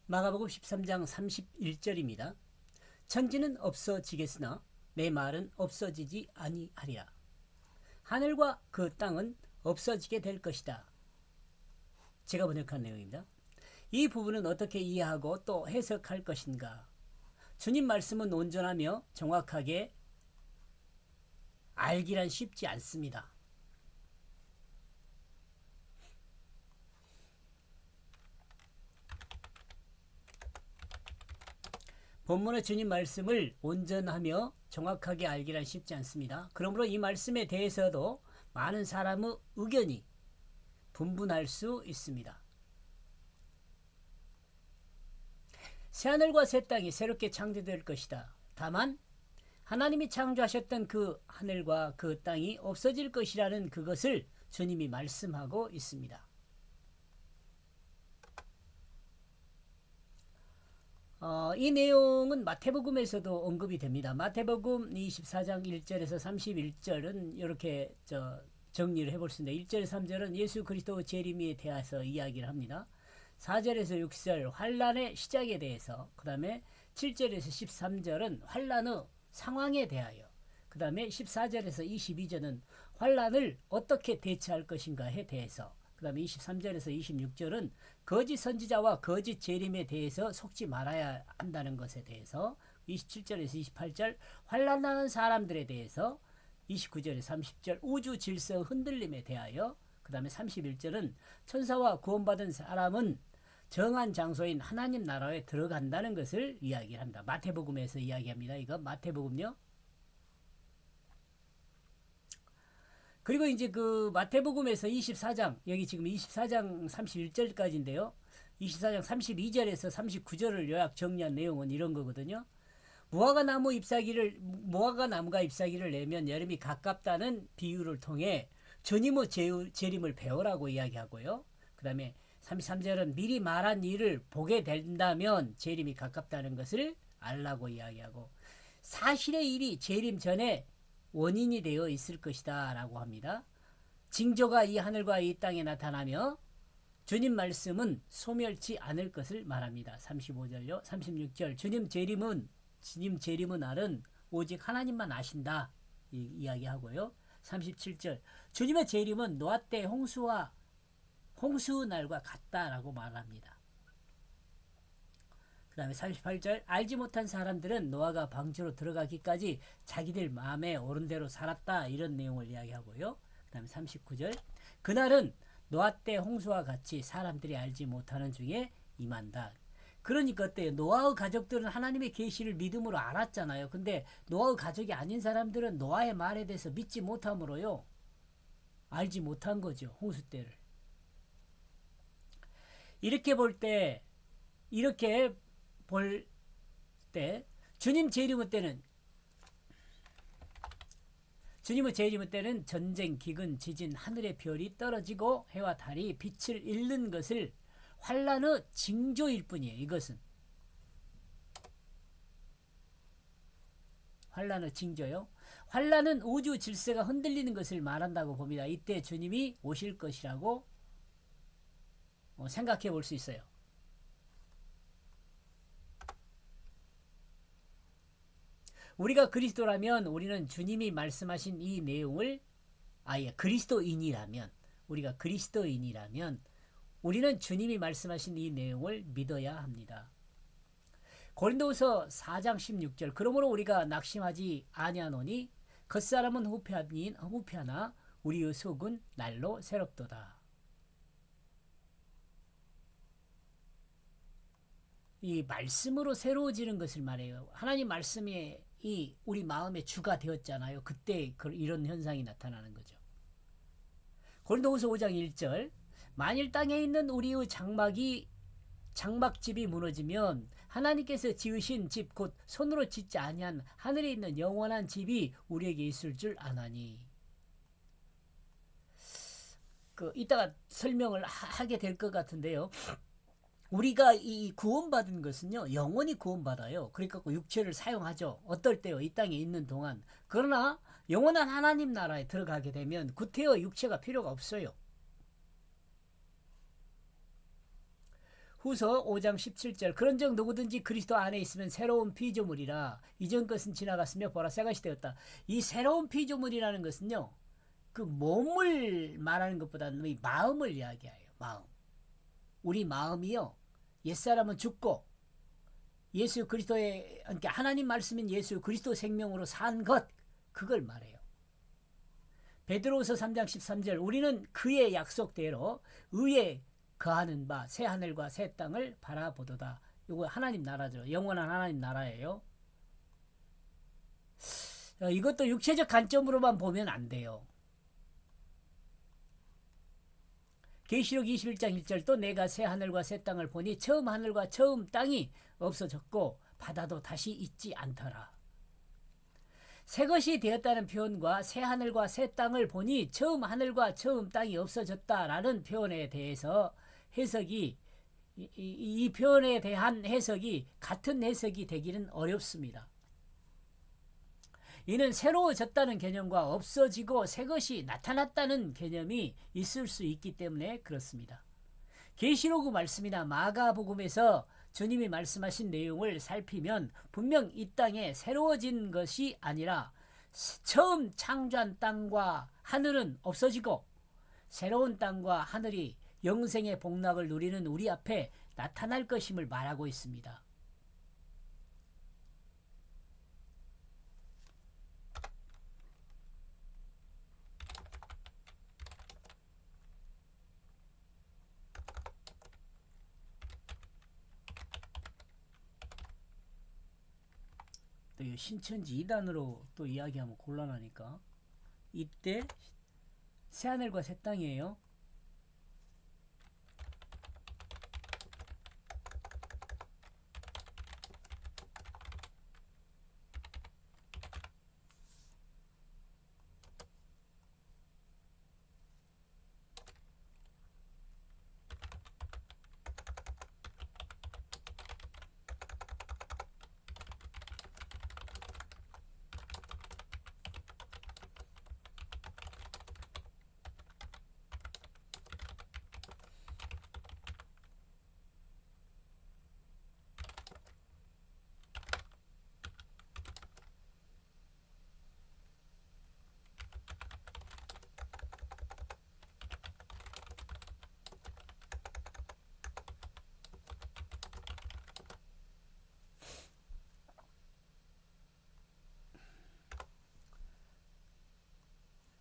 마가복음 13장 31절입니다. 천지는 없어지겠으나 내 말은 없어지지 아니하리라. 하늘과 그 땅은 없어지게 될 것이다. 제가 번역한 내용입니다. 이 부분은 어떻게 이해하고 또 해석할 것인가? 주님 말씀은 온전하며 정확하게 알기란 쉽지 않습니다. 본문의 주님 말씀을 온전하며 정확하게 알기란 쉽지 않습니다. 그러므로 이 말씀에 대해서도 많은 사람의 의견이 분분할 수 있습니다. 새하늘과 새 땅이 새롭게 창조될 것이다. 다만 하나님이 창조하셨던 그 하늘과 그 땅이 없어질 것이라는 그것을 주님이 말씀하고 있습니다. 이 내용은 마태복음에서도 언급이 됩니다. 마태복음 24장 1절에서 31절은 이렇게 정리를 해볼 수 있는데 1절 3절은 예수 그리스도 재림에 대해서 이야기를 합니다. 4절에서 6절 환란의 시작에 대해서, 그 다음에 7절에서 13절은 환란의 상황에 대하여, 그 다음에 14절에서 22절은 환란을 어떻게 대처할 것인가에 대해서, 그 다음에 23절에서 26절은 거짓 선지자와 거짓 재림에 대해서 속지 말아야 한다는 것에 대해서, 27절에서 28절 환란하는 사람들에 대해서, 29절에서 30절 우주 질서 흔들림에 대하여, 그 다음에 31절은 천사와 구원받은 사람은 정한 장소인 하나님 나라에 들어간다는 것을 이야기합니다. 마태복음에서 이야기합니다. 이거 마태복음요. 그리고 이제 그 마태복음에서 24장, 여기 지금 24장 31절까지인데요. 24장 32절에서 39절을 요약 정리한 내용은 이런 거거든요. 무화과나무가 잎사귀를 내면 여름이 가깝다는 비유를 통해 주님의 재림을 배우라고 이야기하고요. 그 다음에 33절은 미리 말한 일을 보게 된다면 재림이 가깝다는 것을 알라고 이야기하고, 사실의 일이 재림 전에 원인이 되어 있을 것이다 라고 합니다. 징조가 이 하늘과 이 땅에 나타나며 주님 말씀은 소멸치 않을 것을 말합니다. 35절요. 36절 주님 재림의 날은 오직 하나님만 아신다 이야기하고요. 37절 주님의 재림은 노아 때 홍수의 날과 같다라고 말합니다. 그 다음에 38절 알지 못한 사람들은 노아가 방주로 들어가기까지 자기들 마음에 오른 대로 살았다, 이런 내용을 이야기하고요. 그 다음에 39절 그날은 노아 때 홍수와 같이 사람들이 알지 못하는 중에 임한다. 그러니까 어때요? 노아의 가족들은 하나님의 계시를 믿음으로 알았잖아요. 근데 노아의 가족이 아닌 사람들은 노아의 말에 대해서 믿지 못함으로요, 알지 못한 거죠. 홍수 때를. 이렇게 볼 때 주님의 재림의 때는 전쟁, 기근, 지진, 하늘의 별이 떨어지고 해와 달이 빛을 잃는 것을 환란의 징조일 뿐이에요. 이것은 환란의 징조요. 환란은 우주 질서가 흔들리는 것을 말한다고 봅니다. 이때 주님이 오실 것이라고 생각해 볼 수 있어요. 우리가 그리스도라면, 우리는 주님이 말씀하신 이 내용을, 우리가 그리스도인이라면 우리는 주님이 말씀하신 이 내용을 믿어야 합니다. 고린도후서 4장 16절 그러므로 우리가 낙심하지 아니하노니 겉사람은 후패하나 우리의 속은 날로 새롭도다. 이 말씀으로 새로워지는 것을 말해요. 하나님 말씀이 우리 마음의 주가 되었잖아요. 그때 이런 현상이 나타나는 거죠. 고린도후서 5장 1절 만일 땅에 있는 우리의 장막집이 무너지면 하나님께서 지으신 집 곧 손으로 짓지 아니한 하늘에 있는 영원한 집이 우리에게 있을 줄 아나니. 이따가 설명을 하게 될 것 같은데요. 우리가 이 구원받은 것은요, 영원히 구원받아요. 그러니까 육체를 사용하죠. 어떨 때요? 이 땅에 있는 동안. 그러나 영원한 하나님 나라에 들어가게 되면 구태여 육체가 필요가 없어요. 후서 5장 17절 그런즉 누구든지 그리스도 안에 있으면 새로운 피조물이라 이전 것은 지나갔으며 보라 새것이 되었다. 이 새로운 피조물이라는 것은요. 그 몸을 말하는 것보다는 이 마음을 이야기해요. 마음. 우리 마음이요. 옛사람은 죽고 예수 그리스도의 그러니까 하나님 말씀인 예수 그리스도 생명으로 산 것 그걸 말해요. 베드로후서 3장 13절 우리는 그의 약속대로 의에 거하는 바 새 하늘과 새 땅을 바라보도다. 이거 하나님 나라죠. 영원한 하나님 나라예요. 이것도 육체적 관점으로만 보면 안 돼요. 계시록 21장 1절 또 내가 새 하늘과 새 땅을 보니 처음 하늘과 처음 땅이 없어졌고 바다도 다시 있지 않더라. 새 것이 되었다는 표현과 새 하늘과 새 땅을 보니 처음 하늘과 처음 땅이 없어졌다라는 표현에 대해서 해석이 이 표현에 대한 해석이 같은 해석이 되기는 어렵습니다. 이는 새로워졌다는 개념과 없어지고 새 것이 나타났다는 개념이 있을 수 있기 때문에 그렇습니다. 계시록 말씀이나 마가복음에서 주님이 말씀하신 내용을 살피면 분명 이 땅에 새로워진 것이 아니라 처음 창조한 땅과 하늘은 없어지고 새로운 땅과 하늘이 영생의 복락을 누리는 우리 앞에 나타날 것임을 말하고 있습니다. 또 신천지 2단으로 또 이야기하면 곤란하니까 이때 새하늘과 새 땅이에요.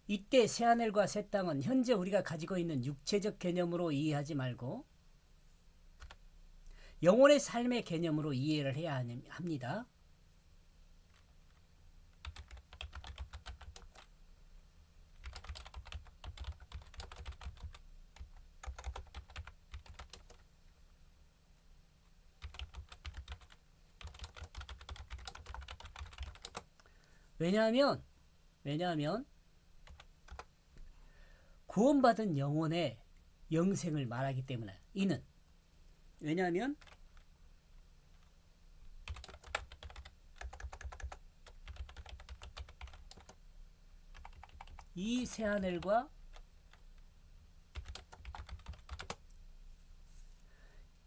이때 새하늘과 새 땅은 현재 우리가 가지고 있는 육체적 개념으로 이해하지 말고 영혼의 삶의 개념으로 이해를 해야 합니다. 왜냐하면 구원받은 영혼의 영생을 말하기 때문에 이는 왜냐하면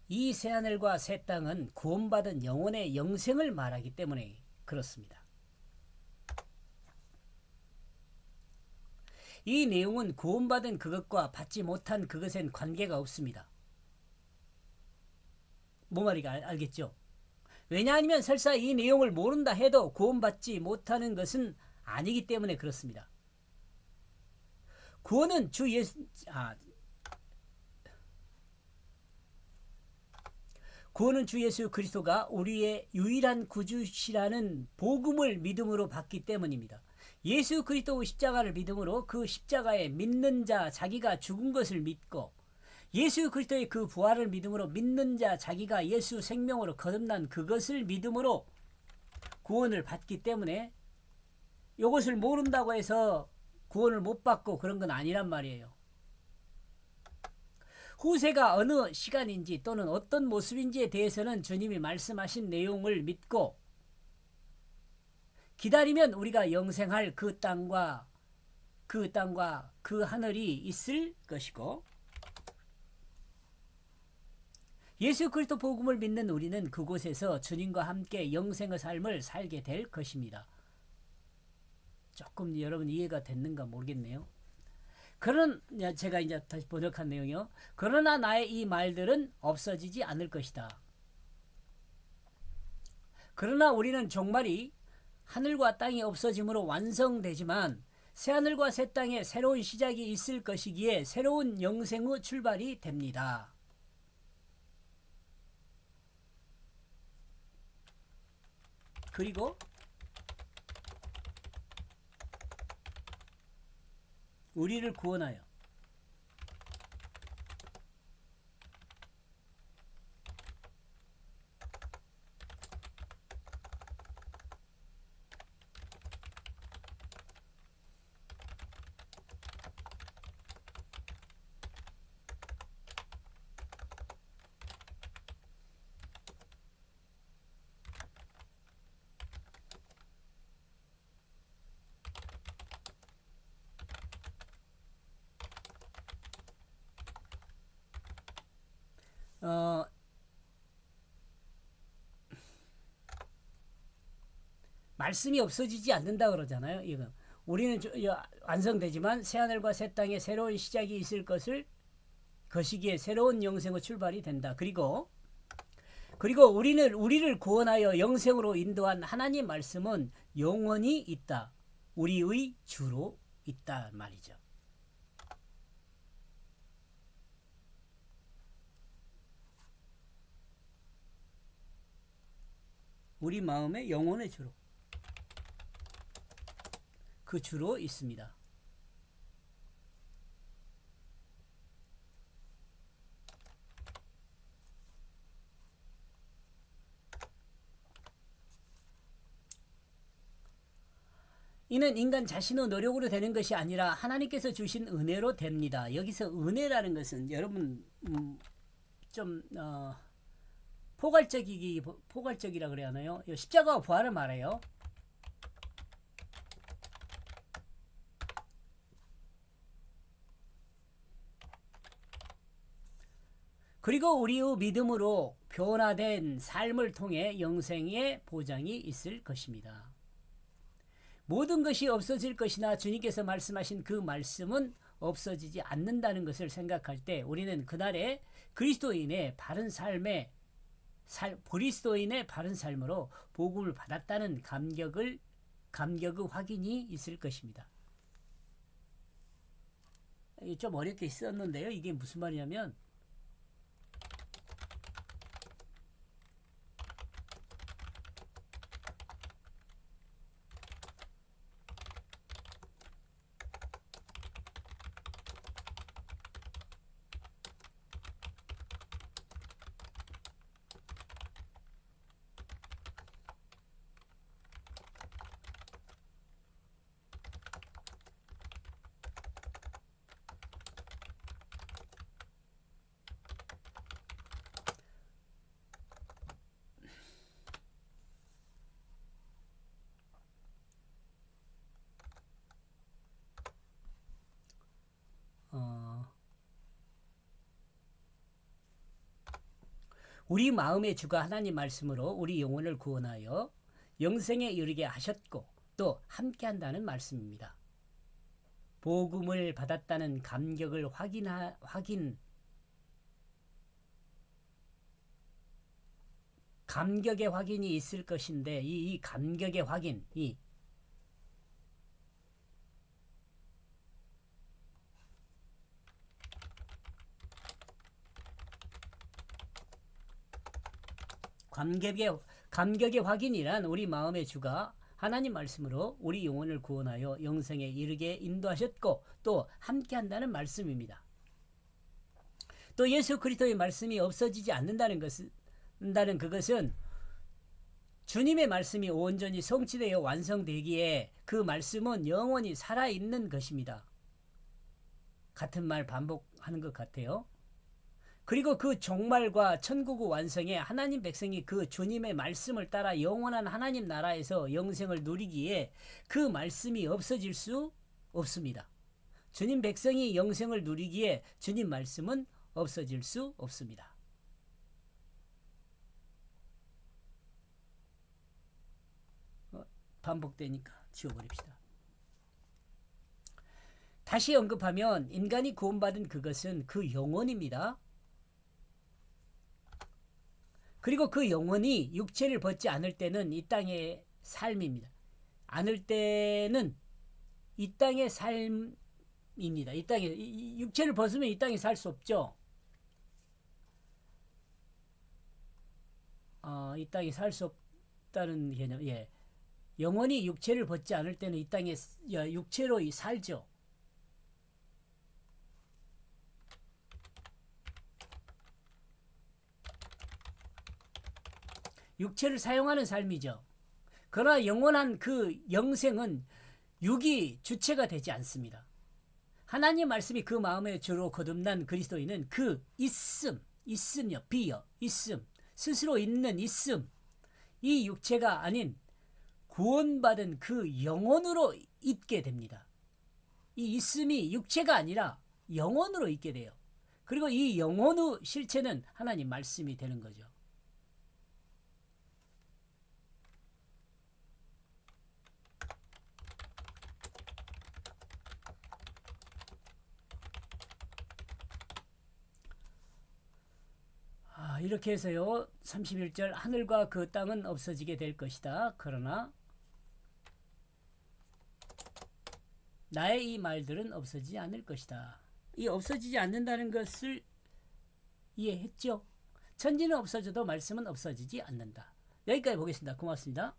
이 새하늘과 새 땅은 구원받은 영혼의 영생을 말하기 때문에 그렇습니다. 이 내용은 구원받은 그것과 받지 못한 그것엔 관계가 없습니다. 뭐 말인가 알겠죠? 왜냐하면 설사 이 내용을 모른다 해도 구원받지 못하는 것은 아니기 때문에 그렇습니다. 구원은 주 예수 그리스도가 우리의 유일한 구주시라는 복음을 믿음으로 받기 때문입니다. 예수 그리스도 십자가를 믿음으로 그 십자가에 믿는 자 자기가 죽은 것을 믿고 예수 그리스도의 그 부활을 믿음으로 믿는 자 자기가 예수 생명으로 거듭난 그것을 믿음으로 구원을 받기 때문에 이것을 모른다고 해서 구원을 못 받고 그런 건 아니란 말이에요. 후세가 어느 시간인지 또는 어떤 모습인지에 대해서는 주님이 말씀하신 내용을 믿고 기다리면 우리가 영생할 그 땅과 그 하늘이 있을 것이고 예수 그리스도 복음을 믿는 우리는 그곳에서 주님과 함께 영생의 삶을 살게 될 것입니다. 조금 여러분 이해가 됐는가 모르겠네요. 제가 이제 다시 번역한 내용이요. 그러나 나의 이 말들은 없어지지 않을 것이다. 그러나 우리는 종말이 하늘과 땅이 없어짐으로 완성되지만 새하늘과 새 땅에 새로운 시작이 있을 것이기에 새로운 영생의 출발이 됩니다. 그리고 우리를 구원하여 말씀이 없어지지 않는다 그러잖아요. 이거 우리는 완성되지만 새하늘과 새 땅에 새로운 시작이 있을 것이기에 새로운 영생의 출발이 된다. 그리고 우리를 구원하여 영생으로 인도한 하나님 말씀은 영원히 있다. 우리의 주로 있다 말이죠. 우리 마음의 영혼의 주로 그 주로 있습니다. 이는 인간 자신의 노력으로 되는 것이 아니라 하나님께서 주신 은혜로 됩니다. 여기서 은혜라는 것은 여러분 좀 포괄적이라 그래야 하나요? 십자가와 부활을 말해요. 그리고 우리의 믿음으로 변화된 삶을 통해 영생의 보장이 있을 것입니다. 모든 것이 없어질 것이나 주님께서 말씀하신 그 말씀은 없어지지 않는다는 것을 생각할 때 우리는 그날의 그리스도인의 바른 삶으로 복음을 받았다는 감격의 확인이 있을 것입니다. 좀 어렵게 썼는데요. 이게 무슨 말이냐면 우리 마음의 주가 하나님 말씀으로 우리 영혼을 구원하여 영생에 이르게 하셨고 또 함께한다는 말씀입니다. 복음을 받았다는 감격의 확인이 있을 것인데 이 감격의 확인이 감격의 확인이란 우리 마음의 주가 하나님 말씀으로 우리 영혼을 구원하여 영생에 이르게 인도하셨고 또 함께한다는 말씀입니다. 또 예수 그리스도의 말씀이 없어지지 않는다는 그것은 주님의 말씀이 온전히 성취되어 완성되기에 그 말씀은 영원히 살아있는 것입니다. 같은 말 반복하는 것 같아요. 그리고 그 종말과 천국의 완성에 하나님 백성이 그 주님의 말씀을 따라 영원한 하나님 나라에서 영생을 누리기에 그 말씀이 없어질 수 없습니다. 주님 백성이 영생을 누리기에 주님 말씀은 없어질 수 없습니다. 반복되니까 지워버립시다. 다시 언급하면 인간이 구원받은 그것은 그 영혼입니다. 그리고 그 영혼이 육체를 벗지 않을 때는 이 땅의 삶입니다. 않을 때는 이 땅의 삶입니다. 이 땅에 육체를 벗으면 이 땅에 살 수 없죠. 이 땅에 살 수 없다는 개념. 예. 영혼이 육체를 벗지 않을 때는 이 땅에 육체로 살죠. 육체를 사용하는 삶이죠. 그러나 영원한 그 영생은 육이 주체가 되지 않습니다. 하나님 말씀이 그 마음에 주로 거듭난 그리스도인은 그 있음요, 비요, 있음, 스스로 있는 있음, 이 육체가 아닌 구원받은 그 영혼으로 있게 됩니다. 이 있음이 육체가 아니라 영혼으로 있게 돼요. 그리고 이 영혼의 실체는 하나님 말씀이 되는 거죠. 이렇게 해서요. 31절 하늘과 그 땅은 없어지게 될 것이다. 그러나 나의 이 말들은 없어지지 않을 것이다. 이 없어지지 않는다는 것을 이해했죠? 천지는 없어져도 말씀은 없어지지 않는다. 여기까지 보겠습니다. 고맙습니다.